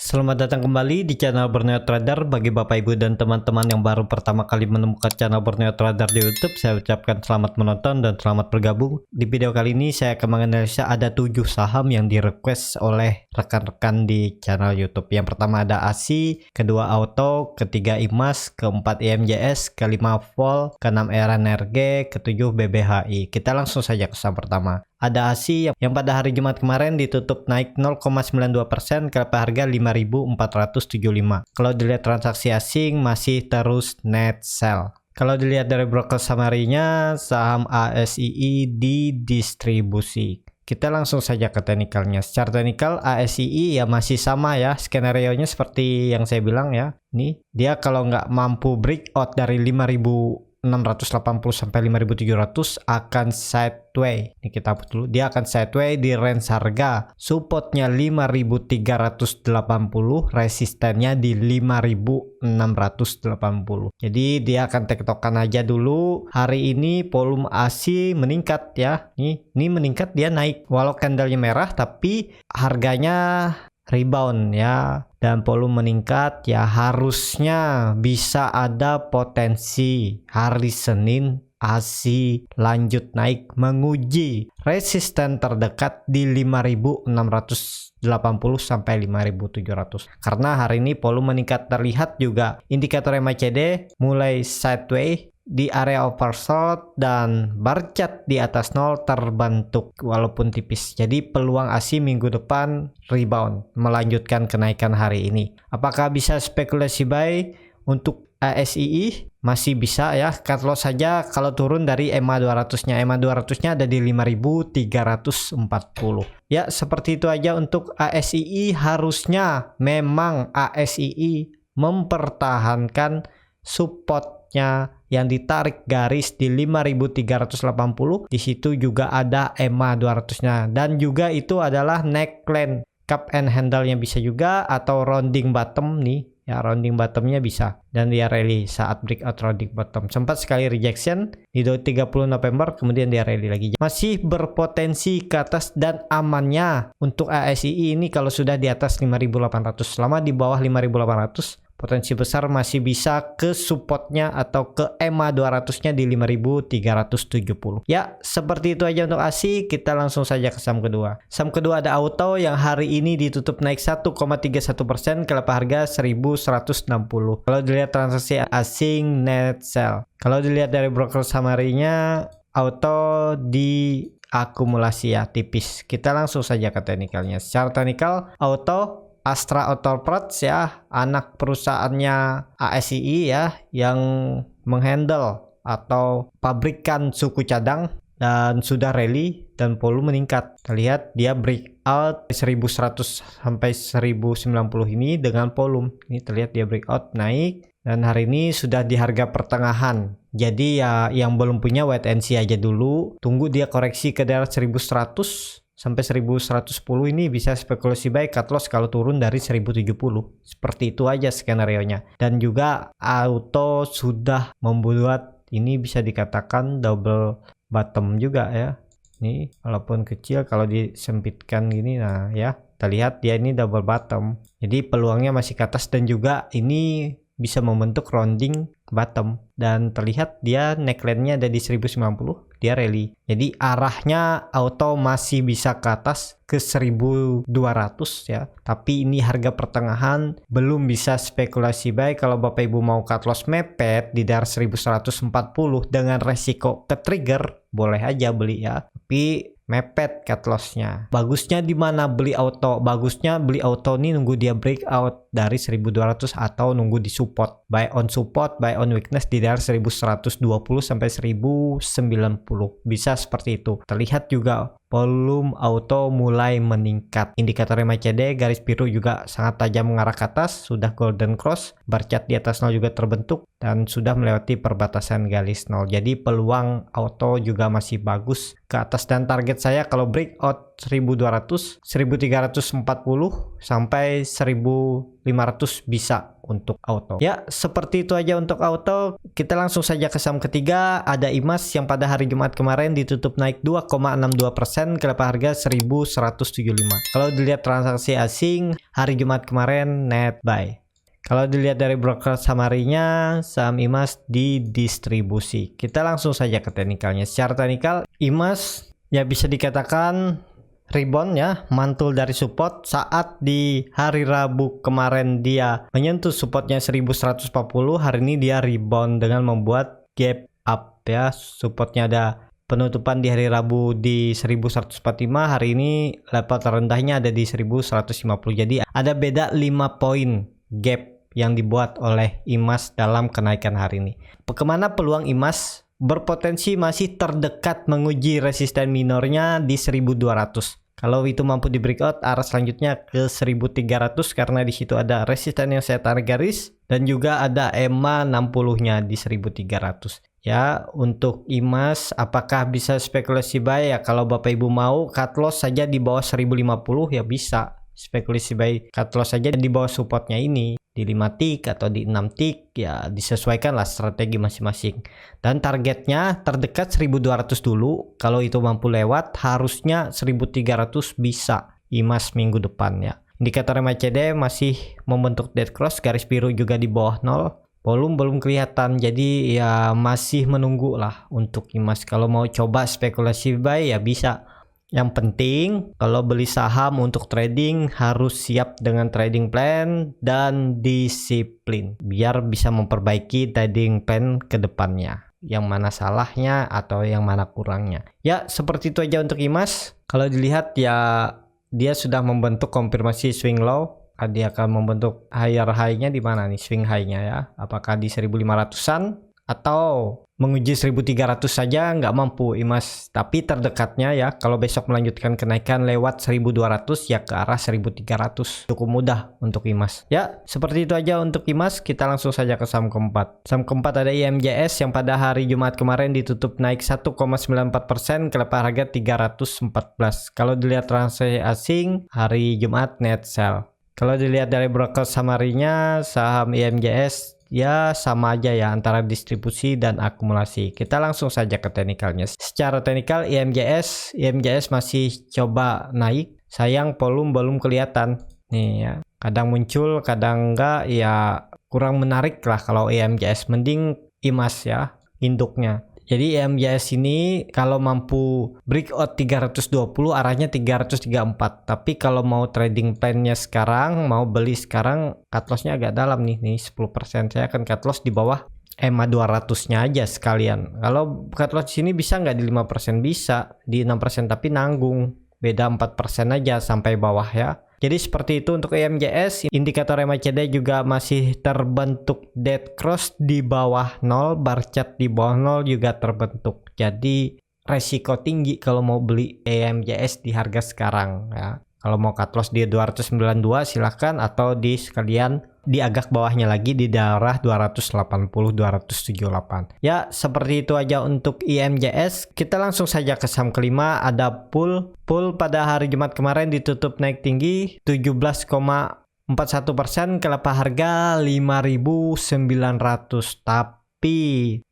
Selamat datang kembali di channel Borneo Trader. Bagi Bapak Ibu dan teman-teman yang baru pertama kali menemukan channel Borneo Trader di YouTube, saya ucapkan selamat menonton dan selamat bergabung. Di video kali ini saya akan menganalisa ada 7 saham yang di request oleh rekan-rekan di channel YouTube. Yang pertama ada ASI, kedua Auto, ketiga IMAS, keempat IMJS, kelima Vol, keenam RNRG, ketujuh BBHI. Kita langsung saja ke saham pertama. Ada ASI yang pada hari Jumat kemarin ditutup naik 0,92% ke harga 5.475. Kalau dilihat transaksi asing masih terus net sell. Kalau dilihat dari broker summary-nya, saham ASII didistribusi. Kita langsung saja ke teknikalnya. Secara teknikal ASII ya masih sama ya, skenario-nya seperti yang saya bilang ya. Nih, dia kalau nggak mampu breakout dari 5.680 sampai 5.700 akan sideway. Ini kita hapus dulu. Dia akan sideway di range harga. Supportnya 5.380, resistennya di 5.680. Jadi dia akan tektokan aja dulu. Hari ini volume ASI meningkat ya. Ini meningkat, dia naik. Walau candlenya merah tapi harganya rebound ya, dan volume meningkat ya, harusnya bisa ada potensi hari Senin ASI lanjut naik menguji resisten terdekat di 5.680 sampai 5.700. Karena hari ini volume meningkat, terlihat juga indikator MACD mulai sideways di area oversold dan bar chart di atas 0 terbentuk walaupun tipis. Jadi peluang ASI minggu depan rebound melanjutkan kenaikan hari ini. Apakah bisa spekulasi buy untuk ASII? Masih bisa ya. Cut loss saja kalau turun dari EMA 200-nya. EMA 200-nya ada di 5.340. Ya, seperti itu aja untuk ASII. Harusnya memang ASII mempertahankan support-nya yang ditarik garis di 5.380. Di situ juga ada EMA 200-nya, dan juga itu adalah neckline cup and handle-nya bisa juga, atau rounding bottom nih ya, rounding bottomnya bisa, dan dia rally saat breakout rounding bottom. Sempat sekali rejection di 30 November, kemudian dia rally lagi. Masih berpotensi ke atas, dan amannya untuk ASII ini kalau sudah di atas 5.800. Selama di bawah 5.800 potensi besar masih bisa ke supportnya atau ke EMA 200-nya di 5.370. Ya, seperti itu aja untuk ASI. Kita langsung saja ke saham kedua. Saham kedua ada Auto yang hari ini ditutup naik 1,31% ke harga 1.160. Kalau dilihat transaksi asing net sell. Kalau dilihat dari broker summary-nya, Auto di akumulasi ya, tipis. Kita langsung saja ke teknikalnya. Secara teknikal, Auto Astra Auto Parts ya, anak perusahaannya ASII ya, yang menghandle atau pabrikan suku cadang, dan sudah rally dan volume meningkat. Terlihat dia breakout 1100 sampai 1090 ini dengan volume. Ini terlihat dia breakout naik, dan hari ini sudah di harga pertengahan. Jadi ya yang belum punya wait and see aja dulu. Tunggu dia koreksi ke daerah 1100 sampai 1110, ini bisa spekulasi buy, cut loss kalau turun dari 1070. Seperti itu aja skenario-nya. Dan juga Auto sudah membuat ini bisa dikatakan double bottom juga ya. Ini walaupun kecil, kalau disempitkan gini, nah ya, terlihat dia ini double bottom. Jadi peluangnya masih ke atas, dan juga ini bisa membentuk rounding bottom, dan terlihat dia neckline-nya ada di 1090, dia rally. Jadi arahnya Auto masih bisa ke atas ke 1200 ya. Tapi ini harga pertengahan, belum bisa spekulasi buy. Kalau Bapak Ibu mau cut loss mepet di daerah 1140 dengan resiko ke trigger, boleh aja beli ya. Tapi mepet cut loss-nya. Bagusnya di mana beli Auto? Bagusnya beli Auto nih nunggu dia breakout dari 1200 atau nunggu di support. Buy on support, buy on weakness di daerah 1120 sampai 1090. Bisa seperti itu. Terlihat juga volume Auto mulai meningkat. Indikator MACD garis biru juga sangat tajam mengarah ke atas, sudah golden cross, bar chart di atas 0 juga terbentuk, dan sudah melewati perbatasan garis 0. Jadi peluang Auto juga masih bagus ke atas, dan target saya kalau breakout 1200, 1340 sampai 1500 bisa untuk auto. Ya, seperti itu aja untuk auto. Kita langsung saja ke saham ketiga, ada IMAS yang pada hari Jumat kemarin ditutup naik 2,62% ke level harga 1175. Kalau dilihat transaksi asing hari Jumat kemarin net buy. Kalau dilihat dari broker summary-nya, saham IMAS didistribusi. Kita langsung saja ke teknikalnya. Secara teknikal, IMAS ya bisa dikatakan rebound ya, mantul dari support saat di hari Rabu kemarin dia menyentuh supportnya 1140. Hari ini dia rebound dengan membuat gap up ya. Supportnya ada penutupan di hari Rabu di 1145, hari ini level terendahnya ada di 1150. Jadi ada beda 5 poin gap yang dibuat oleh IMAS dalam kenaikan hari ini. Kemana peluang IMAS? Berpotensi masih terdekat menguji resisten minornya di 1200. Kalau itu mampu di breakout, arah selanjutnya ke 1300 karena di situ ada resisten yang saya tarik garis dan juga ada EMA 60-nya di 1300. Ya, untuk IMAS apakah bisa spekulasi buy ya? Kalau Bapak Ibu mau cut loss saja di bawah 1050 ya bisa. Spekulasi buy cut loss saja di bawah supportnya ini di 5 tick atau di 6 tick ya, disesuaikan lah strategi masing-masing. Dan targetnya terdekat 1200 dulu. Kalau itu mampu lewat, harusnya 1300 bisa IMAS minggu depan ya. Indikator MACD masih membentuk dead cross, garis biru juga di bawah 0. Volume belum kelihatan, jadi ya masih menunggu lah untuk IMAS. Kalau mau coba spekulasi buy ya bisa. Yang penting kalau beli saham untuk trading harus siap dengan trading plan dan disiplin biar bisa memperbaiki trading plan ke depannya. Yang mana salahnya atau yang mana kurangnya. Ya, seperti itu aja untuk IMAS. Kalau dilihat ya dia sudah membentuk konfirmasi swing low. Dia akan membentuk higher high-nya di mana nih swing high-nya ya? Apakah di 1500-an atau menguji 1300 saja nggak mampu IMAS, tapi terdekatnya ya kalau besok melanjutkan kenaikan lewat 1200 ya ke arah 1300, cukup mudah untuk IMAS ya. Seperti itu aja untuk IMAS. Kita langsung saja ke saham keempat. Saham keempat ada IMJS yang pada hari Jumat kemarin ditutup naik 1,94% ke level harga 314. Kalau dilihat transaksi asing hari Jumat net sell. Kalau dilihat dari broker summary-nya, saham IMJS ya sama aja ya antara distribusi dan akumulasi. Kita langsung saja ke teknikalnya. Secara teknikal IMJS masih coba naik. Sayang volume belum kelihatan. Nih ya. Kadang muncul, kadang enggak, ya kurang menarik lah kalau IMJS. Mending IMAS ya, induknya. Jadi IMJS ini kalau mampu breakout 320 arahnya 334. Tapi kalau mau trading plan-nya sekarang, mau beli sekarang, cut loss-nya agak dalam nih 10%. Saya akan cut loss di bawah EMA 200-nya aja sekalian. Kalau cut loss di sini bisa nggak di 5%? Bisa, di 6% tapi nanggung. Beda 4% aja sampai bawah ya. Jadi seperti itu untuk IMJS. Indikator MACD juga masih terbentuk dead cross di bawah 0, bar chart di bawah 0 juga terbentuk. Jadi resiko tinggi kalau mau beli IMJS di harga sekarang ya. Kalau mau cut loss di 292 silahkan, atau di sekalian di agak bawahnya lagi di daerah 280-278. Ya, seperti itu aja untuk IMJS. Kita langsung saja ke saham kelima, ada PUL. PUL pada hari Jumat kemarin ditutup naik tinggi 17,41% ke level harga 5.900. Tapi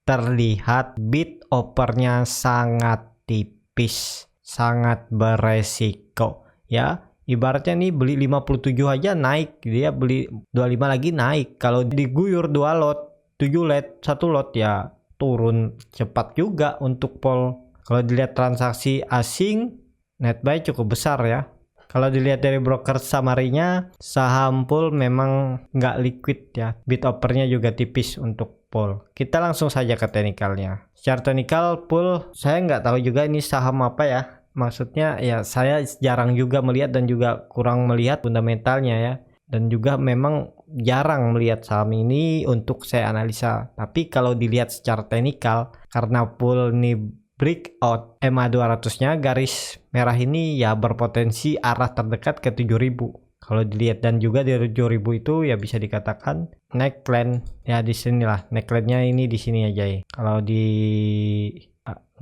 terlihat bid offernya sangat tipis, sangat beresiko. Ya, ibaratnya nih beli 57 aja naik, dia beli 25 lagi naik. Kalau diguyur 2 lot, 7 lot, 1 lot ya turun cepat juga untuk PUL. Kalau dilihat transaksi asing, net buy cukup besar ya. Kalau dilihat dari broker summary-nya, saham PUL memang nggak liquid ya. Bid offer-nya juga tipis untuk PUL. Kita langsung saja ke teknikalnya. Secara teknikal PUL, saya nggak tahu juga ini saham apa ya. Maksudnya ya saya jarang juga melihat dan juga kurang melihat fundamentalnya ya. Dan juga memang jarang melihat saham ini untuk saya analisa. Tapi kalau dilihat secara teknikal, karena PUL ini breakout EMA 200-nya garis merah ini ya berpotensi arah terdekat ke 7000. Kalau dilihat dan juga di 7000 itu ya bisa dikatakan neckline ya, di sinilah neckline-nya ini di sini aja ya. Kalau di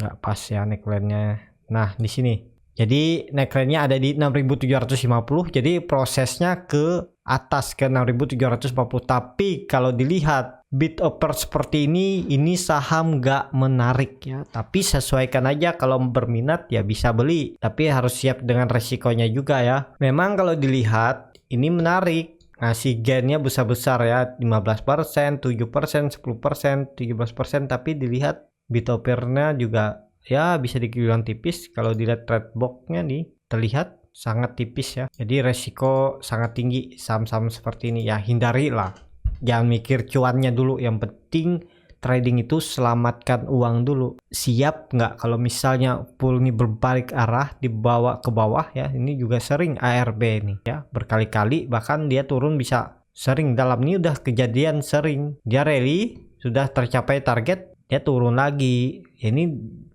nggak pas ya neckline-nya. Nah, di sini. Jadi neckline-nya ada di 6750. Jadi prosesnya ke atas ke 6.740. Tapi kalau dilihat bid offer seperti ini saham nggak menarik ya. Tapi sesuaikan aja, kalau berminat ya bisa beli. Tapi harus siap dengan resikonya juga ya. Memang kalau dilihat ini menarik, ngasih gainnya besar-besar ya, 15%, 7%, 10%, 17%. Tapi dilihat bid offernya juga ya bisa dibilang tipis. Kalau dilihat trade box-nya nih terlihat sangat tipis ya. Jadi resiko sangat tinggi saham-saham seperti ini ya, hindari lah. Jangan mikir cuannya dulu, yang penting trading itu selamatkan uang dulu. Siap nggak kalau misalnya pool ini berbalik arah dibawa ke bawah ya. Ini juga sering ARB nih ya, berkali-kali bahkan dia turun bisa sering. Dalam ini udah kejadian sering, dia rally sudah tercapai target dia turun lagi. Ini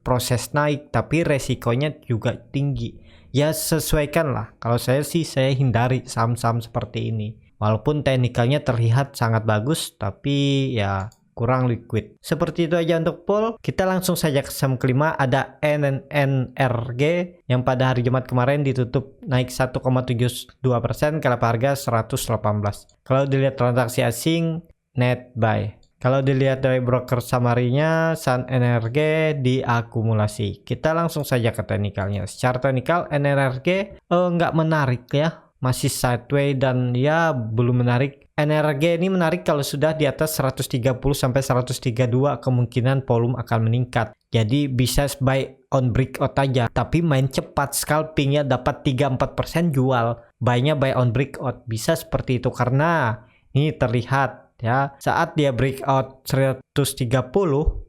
proses naik tapi resikonya juga tinggi ya. Sesuaikan lah. Kalau saya sih saya hindari saham-saham seperti ini. Walaupun teknikalnya terlihat sangat bagus tapi ya kurang liquid. Seperti itu aja untuk pool. Kita langsung saja ke saham kelima, ada NNRG yang pada hari Jumat kemarin ditutup naik 1,72%, kalau harga 118. Kalau dilihat transaksi asing net buy. Kalau dilihat dari broker summary-nya, Sun Energy diakumulasi. Kita langsung saja ke teknikalnya. Secara teknikal NRG nggak menarik ya, masih sideways dan ya belum menarik. NRG ini menarik kalau sudah di atas 130 sampai 132, kemungkinan volume akan meningkat. Jadi bisa buy on breakout aja, tapi main cepat, scalpingnya dapat 3-4% jual. Buy-nya buy on breakout, bisa seperti itu karena ini terlihat ya, saat dia breakout 130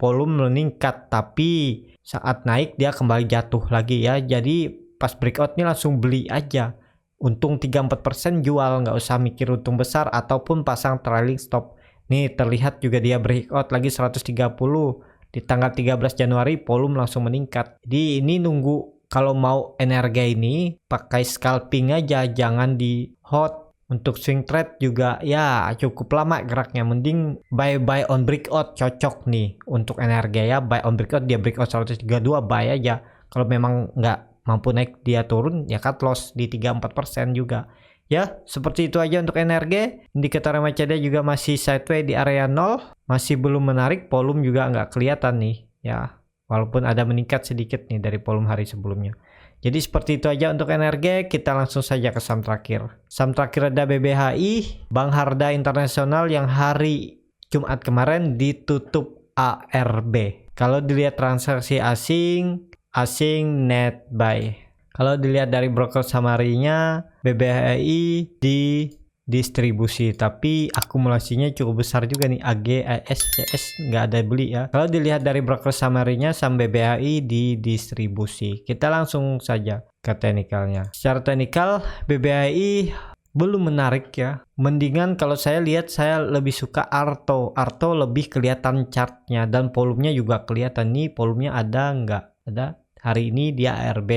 volume meningkat, tapi saat naik dia kembali jatuh lagi ya. Jadi pas breakout ini langsung beli aja, untung 3-4% jual, nggak usah mikir untung besar ataupun pasang trailing stop. Nih terlihat juga dia breakout lagi 130 di tanggal 13 Januari, volume langsung meningkat. Jadi ini nunggu, kalau mau energi ini pakai scalping aja, jangan di hot. Untuk swing trade juga ya cukup lama geraknya, mending buy on breakout, cocok nih untuk energi ya. Buy on breakout, dia breakout 132 buy aja. Kalau memang nggak mampu naik dia turun ya cut loss di 3-4% juga ya. Seperti itu aja untuk energi. Indikator MACD juga masih sideways di area 0, masih belum menarik, volume juga nggak kelihatan nih ya, walaupun ada meningkat sedikit nih dari volume hari sebelumnya. Jadi seperti itu aja untuk energi. Kita langsung saja ke saham terakhir. Saham terakhir ada BBHI, Bank Harda Internasional yang hari Jumat kemarin ditutup ARB. Kalau dilihat transaksi asing net buy. Kalau dilihat dari broker summary-nya, BBHI di distribusi, tapi akumulasinya cukup besar juga nih, AG, AS, CS nggak ada beli ya. Kalau dilihat dari broker summary-nya, saham BBHI di distribusi. Kita langsung saja ke teknikalnya. Secara teknikal BBHI belum menarik ya. Mendingan kalau saya lihat, saya lebih suka Arto. Arto lebih kelihatan chartnya dan volumenya juga kelihatan. Nih volumenya ada nggak? Ada. Hari ini dia ARB,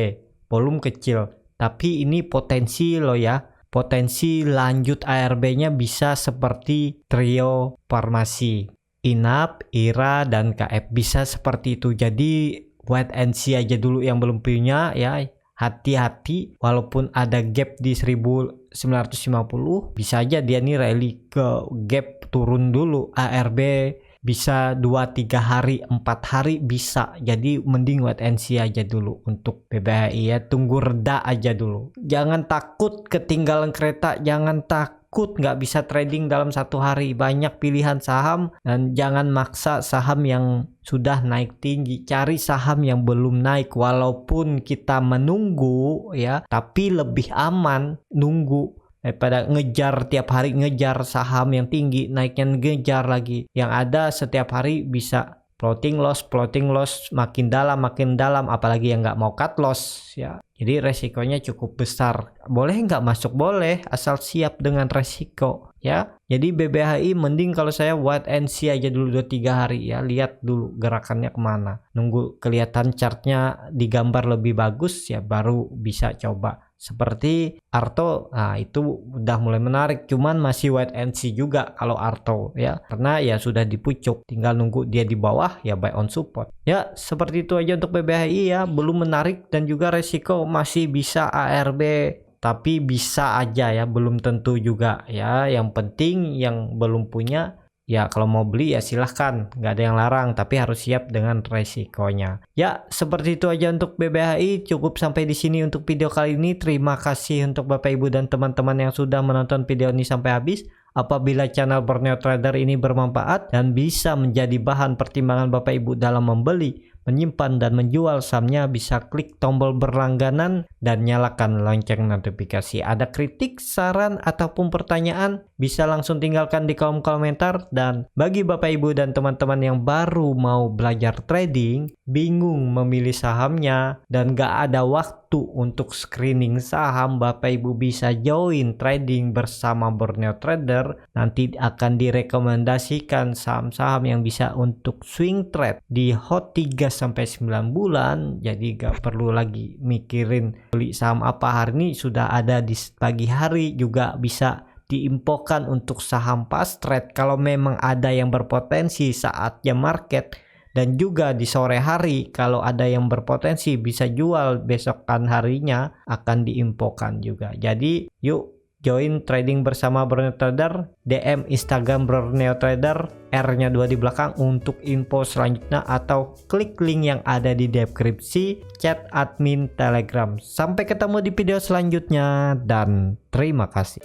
volume kecil, tapi ini potensi loh ya. Potensi lanjut ARB-nya bisa seperti Trio Farmasi, INAP, IRA, dan KF, bisa seperti itu. Jadi wait and see aja dulu yang belum punya ya. Hati-hati, walaupun ada gap di 1950, bisa aja dia nih rally ke gap, turun dulu ARB, bisa 2-3 hari, 4 hari bisa. Jadi mending wait and see aja dulu untuk BBHI ya, tunggu reda aja dulu. Jangan takut ketinggalan kereta, jangan takut nggak bisa trading dalam satu hari. Banyak pilihan saham dan jangan maksa saham yang sudah naik tinggi. Cari saham yang belum naik, walaupun kita menunggu ya, tapi lebih aman nunggu daripada ngejar tiap hari, ngejar saham yang tinggi, naiknya ngejar lagi. Yang ada setiap hari bisa floating loss, makin dalam, apalagi yang nggak mau cut loss ya. Jadi resikonya cukup besar. Boleh nggak masuk? Boleh, asal siap dengan resiko ya. Jadi BBHI mending kalau saya wait and see aja dulu 2-3 hari ya. Lihat dulu gerakannya kemana. Nunggu kelihatan chartnya digambar lebih bagus ya, baru bisa coba. Seperti Arto, nah itu udah mulai menarik, cuman masih wait and see juga kalau Arto ya, karena ya sudah di pucuk, tinggal nunggu dia di bawah ya, buy on support ya. Seperti itu aja untuk BBHI ya, belum menarik dan juga resiko masih bisa ARB tapi bisa aja ya, belum tentu juga ya. Yang penting yang belum punya ya kalau mau beli ya silahkan, nggak ada yang larang, tapi harus siap dengan resikonya. Ya seperti itu aja untuk BBHI, cukup sampai di sini untuk video kali ini. Terima kasih untuk Bapak Ibu dan teman-teman yang sudah menonton video ini sampai habis. Apabila channel Borneo Trader ini bermanfaat dan bisa menjadi bahan pertimbangan Bapak Ibu dalam membeli, menyimpan, dan menjual sahamnya, bisa klik tombol berlangganan dan nyalakan lonceng notifikasi. Ada kritik, saran, ataupun pertanyaan, bisa langsung tinggalkan di kolom komentar. Dan bagi Bapak Ibu dan teman-teman yang baru mau belajar trading, bingung memilih sahamnya, dan gak ada waktu untuk screening saham, Bapak Ibu bisa join trading bersama Borneo Trader. Nanti akan direkomendasikan saham-saham yang bisa untuk swing trade di hot 3-9 bulan. Jadi gak perlu lagi mikirin beli saham apa, hari ini sudah ada di pagi hari. Juga bisa diinfokan untuk saham fast trade kalau memang ada yang berpotensi saatnya market, dan juga di sore hari kalau ada yang berpotensi bisa jual besokan harinya akan diinfokan juga. Jadi yuk join trading bersama Borneo Trader, DM Instagram Borneo Trader, R-nya 2 di belakang untuk info selanjutnya, atau klik link yang ada di deskripsi chat admin Telegram. Sampai ketemu di video selanjutnya dan terima kasih.